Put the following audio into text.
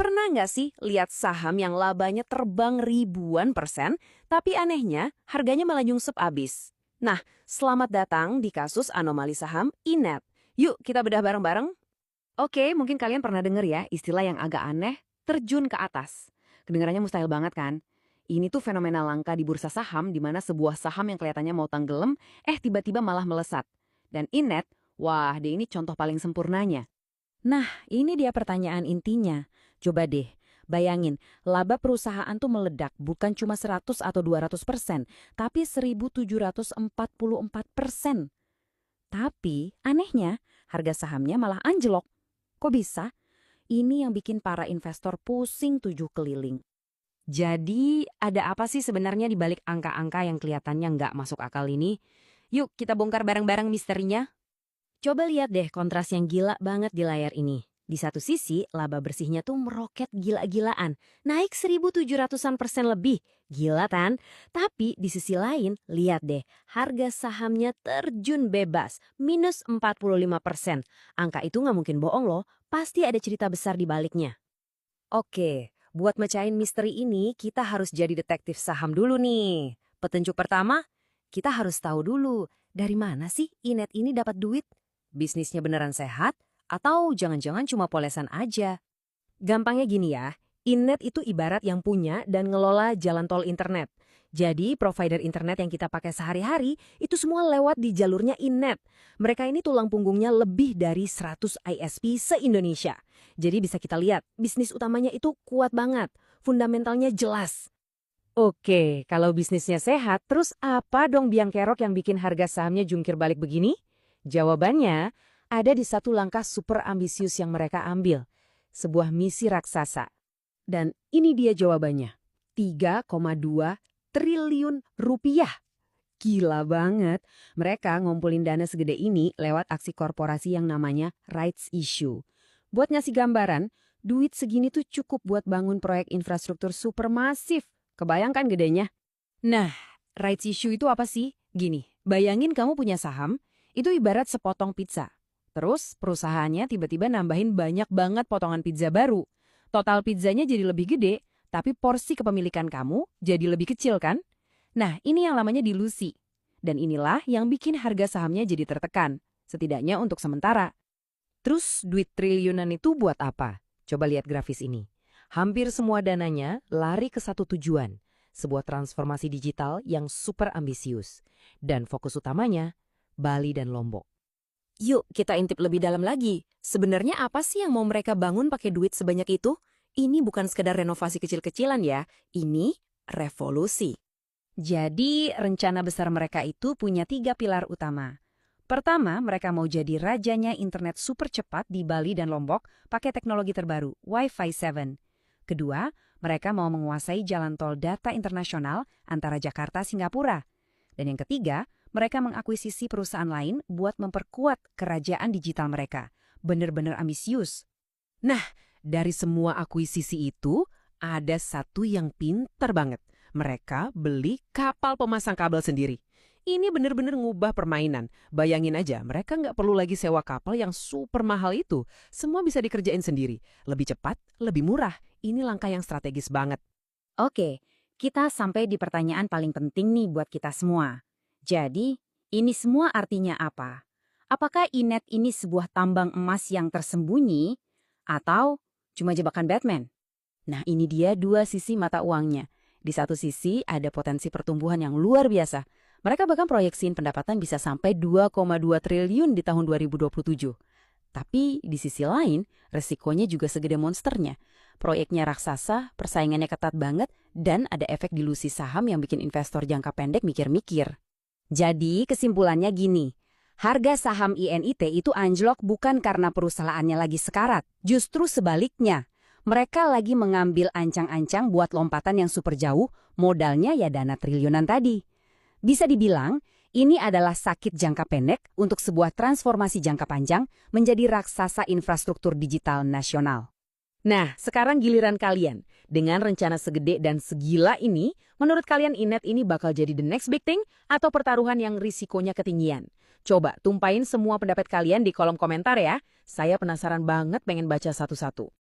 Pernah nggak sih lihat saham yang labanya terbang ribuan persen, tapi anehnya harganya malah nyungsep abis? Nah, selamat datang di kasus anomali saham INET. Yuk kita bedah bareng-bareng. Oke, mungkin kalian pernah dengar ya istilah yang agak aneh, terjun ke atas. Kedengarannya mustahil banget kan? Ini tuh fenomena langka di bursa saham di mana sebuah saham yang kelihatannya mau tenggelam, tiba-tiba malah melesat. Dan INET, wah dia ini contoh paling sempurnanya. Nah, ini dia pertanyaan intinya. Coba deh, bayangin, laba perusahaan tuh meledak bukan cuma 100 atau 200%, tapi 1744%. Tapi, anehnya, harga sahamnya malah anjlok. Kok bisa? Ini yang bikin para investor pusing tujuh keliling. Jadi, ada apa sih sebenarnya di balik angka-angka yang kelihatannya nggak masuk akal ini? Yuk, kita bongkar bareng-bareng misterinya. Coba lihat deh kontras yang gila banget di layar ini. Di satu sisi, laba bersihnya tuh meroket gila-gilaan. Naik 1.700% lebih. Gila kan? Tapi di sisi lain, lihat deh, harga sahamnya terjun bebas. Minus 45%. Angka itu nggak mungkin bohong loh. Pasti ada cerita besar di baliknya. Oke, buat mecahin misteri ini, kita harus jadi detektif saham dulu nih. Petunjuk pertama, kita harus tahu dulu, dari mana sih INET ini dapat duit? Bisnisnya beneran sehat? Atau jangan-jangan cuma polesan aja? Gampangnya gini ya, INET itu ibarat yang punya dan ngelola jalan tol internet. Jadi provider internet yang kita pakai sehari-hari itu semua lewat di jalurnya INET. Mereka ini tulang punggungnya lebih dari 100 ISP se-Indonesia. Jadi bisa kita lihat, bisnis utamanya itu kuat banget, fundamentalnya jelas. Oke, kalau bisnisnya sehat, terus apa dong biang kerok yang bikin harga sahamnya jungkir balik begini? Jawabannya ada di satu langkah super ambisius yang mereka ambil. Sebuah misi raksasa. Dan ini dia jawabannya. 3,2 triliun rupiah. Gila banget. Mereka ngumpulin dana segede ini lewat aksi korporasi yang namanya rights issue. Buat ngasih gambaran, duit segini tuh cukup buat bangun proyek infrastruktur supermasif. Kebayangkan gedenya? Nah, rights issue itu apa sih? Gini, bayangin kamu punya saham, itu ibarat sepotong pizza. Terus perusahaannya tiba-tiba nambahin banyak banget potongan pizza baru. Total pizzanya jadi lebih gede, tapi porsi kepemilikan kamu jadi lebih kecil kan? Nah, ini yang namanya dilusi. Dan inilah yang bikin harga sahamnya jadi tertekan, setidaknya untuk sementara. Terus duit triliunan itu buat apa? Coba lihat grafis ini. Hampir semua dananya lari ke satu tujuan, sebuah transformasi digital yang super ambisius. Dan fokus utamanya, Bali dan Lombok. Yuk kita intip lebih dalam lagi. Sebenarnya apa sih yang mau mereka bangun pakai duit sebanyak itu? Ini bukan sekedar renovasi kecil-kecilan ya, ini revolusi. Jadi rencana besar mereka itu punya 3 pilar utama. Pertama, mereka mau jadi rajanya internet super cepat di Bali dan Lombok pakai teknologi terbaru, Wi-Fi 7. Kedua, mereka mau menguasai jalan tol data internasional antara Jakarta-Singapura. Dan yang ketiga, mereka mengakuisisi perusahaan lain buat memperkuat kerajaan digital mereka. Bener-bener ambisius. Nah, dari semua akuisisi itu, ada satu yang pinter banget. Mereka beli kapal pemasang kabel sendiri. Ini bener-bener ngubah permainan. Bayangin aja, mereka nggak perlu lagi sewa kapal yang super mahal itu. Semua bisa dikerjain sendiri. Lebih cepat, lebih murah. Ini langkah yang strategis banget. Oke, kita sampai di pertanyaan paling penting nih buat kita semua. Jadi, ini semua artinya apa? Apakah INET ini sebuah tambang emas yang tersembunyi atau cuma jebakan Batman? Nah, ini dia dua sisi mata uangnya. Di satu sisi ada potensi pertumbuhan yang luar biasa. Mereka bahkan proyeksiin pendapatan bisa sampai 2,2 triliun di tahun 2027. Tapi di sisi lain, resikonya juga segede monsternya. Proyeknya raksasa, persaingannya ketat banget, dan ada efek dilusi saham yang bikin investor jangka pendek mikir-mikir. Jadi kesimpulannya gini, harga saham INIT itu anjlok bukan karena perusahaannya lagi sekarat. Justru sebaliknya, mereka lagi mengambil ancang-ancang buat lompatan yang super jauh, modalnya ya dana triliunan tadi. Bisa dibilang, ini adalah sakit jangka pendek untuk sebuah transformasi jangka panjang menjadi raksasa infrastruktur digital nasional. Nah, sekarang giliran kalian. Dengan rencana segede dan segila ini, menurut kalian INET ini bakal jadi the next big thing atau pertaruhan yang risikonya ketinggian? Coba tumpahin semua pendapat kalian di kolom komentar ya. Saya penasaran banget pengen baca satu-satu.